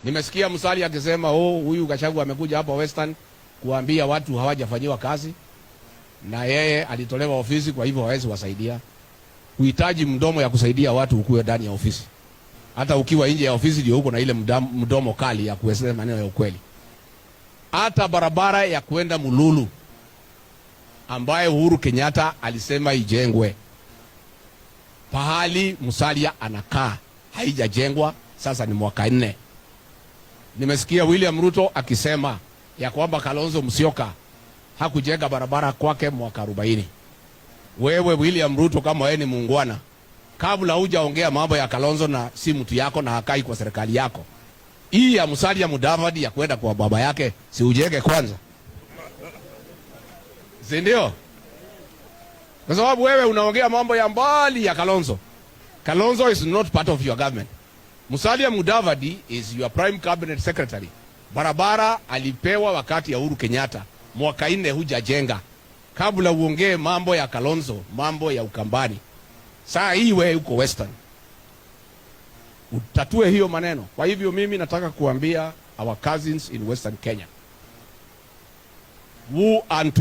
Nimesikia Musalia akisema huyu Gachagua amekuja hapa Western kuambia watu hawajafanyiwa kazi na yeye alitolewa ofisi, kwa hivyo hawezi wasaidia. Uhitaji mdomo ya kusaidia watu ukuwe ndani ya ofisi. Hata ukiwa nje ya ofisi ndio uko na ile mdomo kali ya kueleza maneno ya ukweli. Hata barabara ya kwenda Mululu ambaye Uhuru Kenyatta alisema ijengwe, pahali Musalia anakaa haijajengwa, sasa ni mwaka 4. Nimesikia William Ruto akisema ya kwamba Kalonzo Musyoka hakujenga barabara kwake mwaka 40. Wewe William Ruto, kama wewe ni muungwana, kabla hujaongea mambo ya Kalonzo na si mtu yako na hakai kwa serikali yako, hii ya Musalia Mudavadi ya kwenda kwa baba yake si ujenge kwanza, si ndio? Kwa sababu wewe unaongea mambo ya mbali ya Kalonzo. Kalonzo is not part of your government. Musalia Mudavadi is your prime cabinet secretary. Barabara alipewa wakati ya Uhuru Kenyatta, mwaka 4 hujajenga. Kabla uongee mambo ya Kalonzo, mambo ya Ukambani. Saa hii wewe uko Western, utatue hiyo maneno. Kwa hivyo mimi nataka kuambia our cousins in Western Kenya, who and